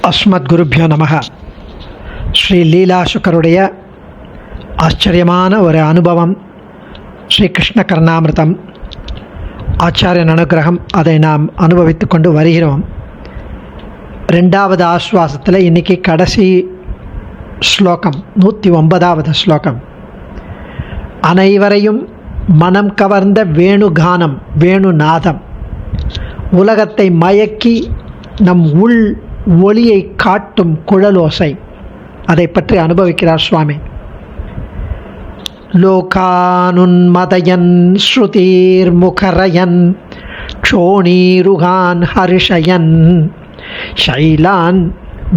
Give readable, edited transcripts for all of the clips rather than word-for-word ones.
அஸ்மத் குருப்யோ நமக. ஸ்ரீ லீலா சுக்கருடைய ஆச்சரியமான ஒரு அனுபவம், ஸ்ரீ கிருஷ்ண கர்ணாமிர்தம், ஆச்சாரியன் அனுகிரகம், அதை நாம் அனுபவித்து கொண்டு வருகிறோம். ரெண்டாவது ஆஸ்வாசத்தில் இன்றைக்கி கடைசி ஸ்லோகம், 109வது ஸ்லோகம். அனைவரையும் மனம் கவர்ந்த வேணுகானம், வேணுநாதம், உலகத்தை மயக்கி நம் உள் ஒளியை காட்டும் குழலோசை, அதை பற்றி அனுபவிக்கிறார் சுவாமி. லோகானுன்மதயன் ஸ்ருதீர் முகரயன் க்ஷோணீருகான் ஹர்ஷயன் ஷைலான்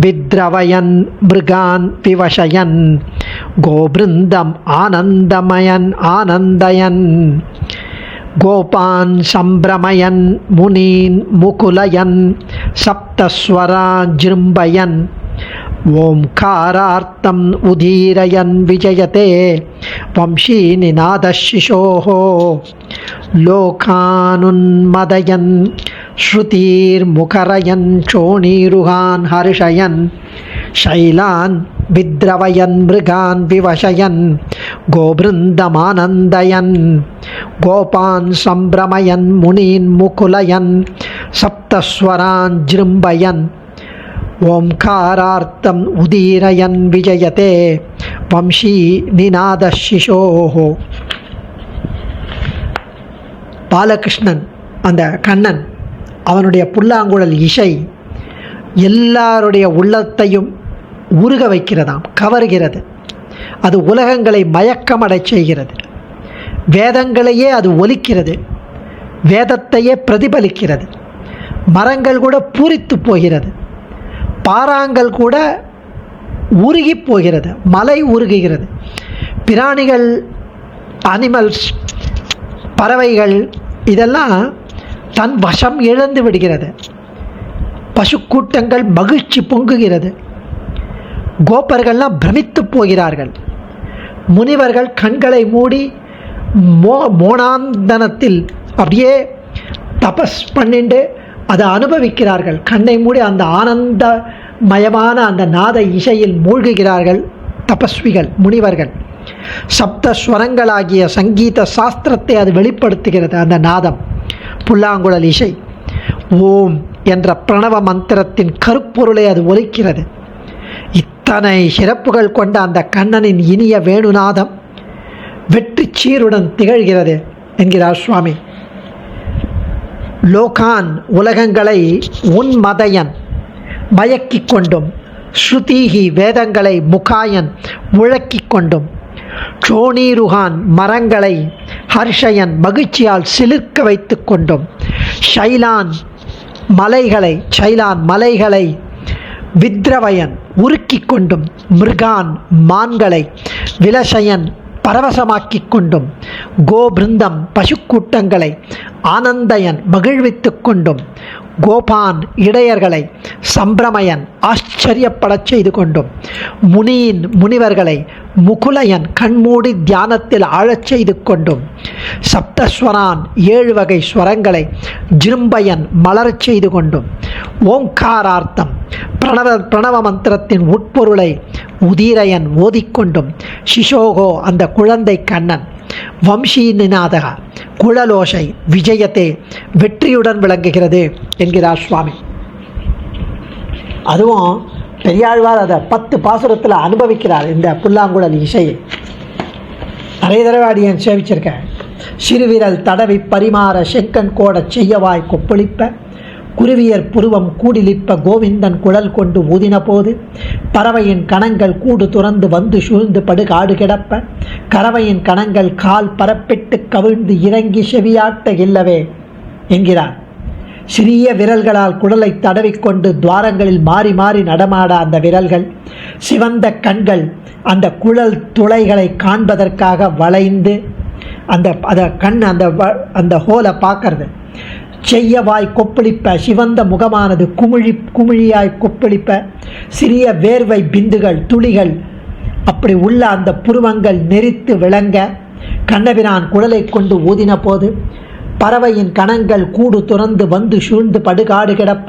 வித்ரவயன் மிருகான் விவஷயன் கோபிருந்தம் ஆனந்தமயன் ஆனந்தயன் கோபான் சம்பிரமயன் முனீன் முகுலயன் சப்தஸ்வரான் ஜிரும்பயன் ஓம்காரார்த்தம் உதீரயன் விஜயதே வம்சீ நிநாதசிஷோஹோ லோகானுன்மதயன் ஸ்ருதீர்முகரயன் சோணீருகான் ஹர்ஷயன் ஷைலான் வித்ரவயன் மிருகான் விவஷயன் கோபிருந்தமானந்தயன் கோபான் சம்பிரமயன் முனீன் முகுலயன் சப்தஸ்வரான் ஜிரும்பயன் ஓம்காரார்த்தம் உதீரயன் விஜயதே வம்சீ நிநாதசிஷோஹோ. பாலகிருஷ்ணன், அந்த கண்ணன், அவனுடைய புல்லாங்குழல் இசை எல்லாருடைய உள்ளத்தையும் உருக வைக்கிறதாம், கவர்கிறது. அது உலகங்களை மயக்கமடை செய்கிறது. வேதங்களையே அது ஒலிக்கிறது, வேதத்தையே பிரதிபலிக்கிறது. மரங்கள் கூட பூரித்து போகிறது, பாறாங்கள் கூட உருகி போகிறது, மலை உருகுகிறது. பிராணிகள், அனிமல்ஸ், பறவைகள் இதெல்லாம் தன் வசம் இழந்து விடுகிறது. பசுக்கூட்டங்கள் மகிழ்ச்சி பொங்குகிறது. கோபர்கள்லாம் பிரமித்து போகிறார்கள். முனிவர்கள் கண்களை மூடி மோனாந்தனத்தில் அப்படியே தபஸ் பண்ணிண்டு அதை அனுபவிக்கிறார்கள். கண்ணை மூடி அந்த ஆனந்தமயமான அந்த நாத இசையில் மூழ்குகிறார்கள் தபஸ்விகள், முனிவர்கள். சப்தஸ்வரங்களாகிய சங்கீத சாஸ்திரத்தை அது வெளிப்படுத்துகிறது. அந்த நாதம், புல்லாங்குழல் இசை, ஓம் என்ற பிரணவ மந்திரத்தின் கருப்பொருளை அது ஒலிக்கிறது. இத்தனை சிறப்புகள் கொண்ட அந்த கண்ணனின் இனிய வேணுநாதம் வெற்றி சீருடன் திகழ்கிறது என்கிறார் சுவாமி. லோகான், உலகங்களை, உன்மதயன் மயக்கிக் கொண்டும், ஸ்ருதீஹி வேதங்களை, முகாயன் முழக்கிக் கொண்டும், க்ஷோணீருகான் மரங்களை, ஹர்ஷயன் மகிழ்ச்சியால் சிலிர்க்க வைத்து கொண்டும், ஷைலான் மலைகளை, வித்ரவயன் உருக்கிக் கொண்டும், மிருகான் மான்களை, விலசயன் பரவசமாக்கிக் கொண்டும், கோபிருந்தம் பசுக்கூட்டங்களை, ஆனந்தயன் மகிழ்வித்துக் கொண்டும், கோபான் இடையர்களை, சம்பிரமயன் ஆச்சரியப்படச் செய்து கொண்டும், முனீன் முனிவர்களை, முகுலயன் கண்மூடி தியானத்தில் ஆழச் செய்து கொண்டும், சப்தஸ்வரான் 7 வகை ஸ்வரங்களை ஜிரும்பயன் மலரச் செய்து கொண்டும், ஓங்காரார்த்தம் பிரணவ மந்திரத்தின் உட்பொருளை உதீரயன் ஓதிக்கொண்டும், சிசோகோ அந்த குழந்தை கண்ணன், வம்சீ நிநாதக குழலோசை, விஜயத்தே வெற்றியுடன் விளங்குகிறது என்கிறார் சுவாமி. அதுவும் பெரியாழ்வார் அதை 10 பாசுரத்தில் அனுபவிக்கிறார். இந்த புல்லாங்குழல் இசையை நிறைய தடவை அடியேன் சேவிச்சிருக்கேன். சிறுவிரல் தடவி பரிமாற செங்கன் கோட செய்யவாய் கொப்பளிப்ப, குருவியர் புருவம் கூடிலிப்ப கோவிந்தன் குழல் கொண்டு ஊதின போது, பறவையின் கணங்கள் கூடு துறந்து வந்து சூழ்ந்து படுகாடு கிடப்ப, கறவையின் கணங்கள் கால் பரப்பிட்டு கவிழ்ந்து இறங்கி செவியாட்ட இல்லவே என்கிறார். சிறிய விரல்களால் குடலை தடவிக்கொண்டு துவாரங்களில் மாறி மாறி நடமாட அந்த விரல்கள், சிவந்த கண்கள் அந்த குழல் துளைகளை காண்பதற்காக வளைந்து அந்த ஹோலை பார்க்கறது. செய்யவாய் கொப்பளிப்ப, சிவந்த முகமானது குமிழியாய் கொப்பளிப்ப, சிறிய வேர்வை பிந்துகள் துளிகள் அப்படி உள்ள அந்த புருவங்கள் நெறித்து விளங்க, கண்ணபிரான் குழலை கொண்டு ஊதின போது பறவையின் கணங்கள் கூடு துறந்து வந்து சூழ்ந்து படுகாடு கிடப்ப,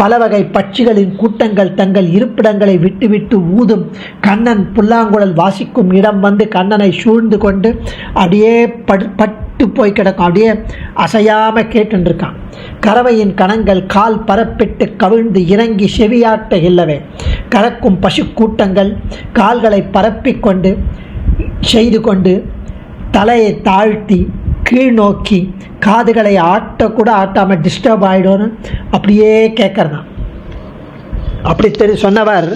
பல வகை பட்சிகளின் கூட்டங்கள் தங்கள் இருப்பிடங்களை விட்டுவிட்டு ஊதும். கண்ணன் புல்லாங்குழல் வாசிக்கும் இடம் வந்து கண்ணனை சூழ்ந்து கொண்டு அப்படியே பட்டு போய் கிடக்கும். அப்படியே அசையாம கேட்டுருக்கான். கறவையின் கணங்கள் கால் பரப்பிட்டு கவிழ்ந்து இறங்கி செவியாட்ட இல்லவே. கறக்கும் பசு கூட்டங்கள் கால்களை பரப்பிக்கொண்டு செய்து கொண்டு தலையை தாழ்த்தி கீழ் நோக்கி காதுகளை ஆட்டக்கூட ஆட்டாமல் டிஸ்டர்ப் ஆகிடும்னு அப்படியே கேட்கறதான். அப்படி சொன்னவர்,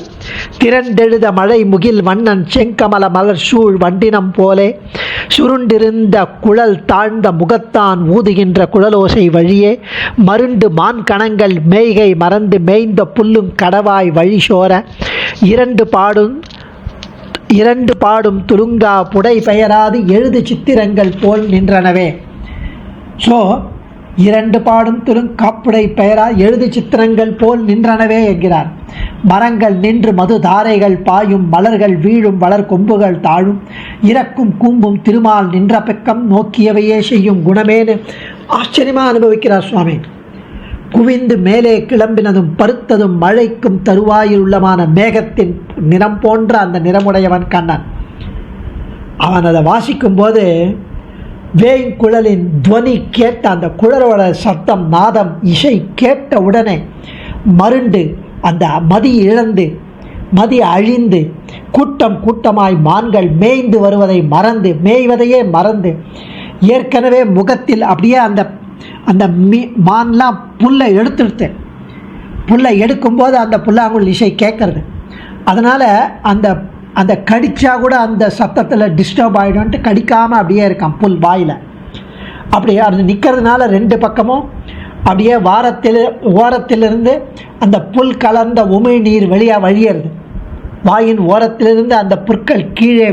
திரண்டெழுத மழை முகில் வண்ணன் செங்கமல மலர் சூழ் வண்டினம் போலே சுருண்டிருந்த குழல் தாழ்ந்த முகத்தான் ஊதுகின்ற குழலோசை வழியே மருண்டு மான் கணங்கள் மேய்கை மறந்து மேய்ந்த புல்லும் கடவாய் வழி சோர இரண்டு பாடும் துலுங்கா புடை பெயராது எழுது சித்திரங்கள் போல் நின்றனவே. ஸோ இரண்டு பாடும் காப்புடை பெயரா எழுது சித்திரங்கள் போல் நின்றனவே என்கிறார். மரங்கள் நின்று மது தாரைகள் பாயும், மலர்கள் வீழும், வளர் கொம்புகள் தாழும், இறக்கும் கூம்பும் திருமால் நின்ற பக்கம் நோக்கியவையே செய்யும் குணமேனு ஆச்சரியமாக அனுபவிக்கிறார் சுவாமி. குவிந்து மேலே கிளம்பினதும் பருத்ததும் மழைக்கும் தருவாயில் உள்ளமான மேகத்தின் நிறம் போன்ற அந்த நிறமுடையவன் கண்ணன். அவன் அதை வாசிக்கும் போது வேங்குழலின் துவனி கேட்ட அந்த குழலோட சத்தம் நாதம் இசை கேட்ட உடனே மருண்டு அந்த மதி இழந்து மதி அழிந்து கூட்டம் கூட்டமாய் மான்கள் மேய்ந்து வருவதை மறந்து மேய்வதையே மறந்து ஏற்கனவே முகத்தில் அப்படியே அந்த அந்த மான்லாம் புல்லை எடுத்துடுத்து. புல்லை எடுக்கும்போது அந்த புல்லாங்குழல் இசை கேட்கறது. அதனால் அந்த அந்த கடித்தா கூட அந்த சத்தத்தில் டிஸ்டர்ப் ஆகிடும்ன்ட்டு கடிக்காமல் அப்படியே இருக்கான் புல் வாயில். அப்படியே அது நிற்கிறதுனால ரெண்டு பக்கமும் அப்படியே ஓரத்திலிருந்து அந்த புல் கலர்ந்த உமிழ்நீர் வெளியாக வழியிறது. வாயின் ஓரத்திலிருந்து அந்த புற்கள் கீழே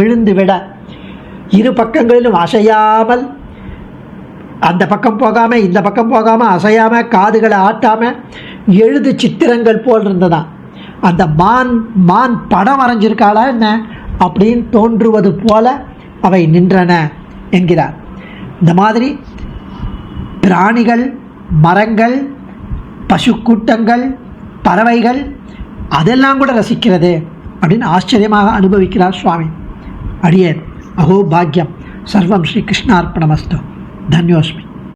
விழுந்து விட இரு பக்கங்களிலும் அசையாமல், அந்த பக்கம் போகாமல் இந்த பக்கம் போகாமல் அசையாமல் காதுகளை ஆட்டாமல் எழுது சித்திரங்கள் போல் இருந்ததான். அந்த மான் படம் வரைஞ்சிருக்காளா என்ன அப்படின்னு தோன்றுவது போல அவை நின்றன என்கிறார். இந்த மாதிரி பிராணிகள், மரங்கள், பசு கூட்டங்கள், பறவைகள் அதெல்லாம் கூட ரசிக்கிறது அப்படின்னு ஆச்சரியமாக அனுபவிக்கிறார் சுவாமி. அடியேன் அஹோ பாக்யம். சர்வம் ஸ்ரீ கிருஷ்ணார்ப்பணமஸ்து. धन्योस्मि।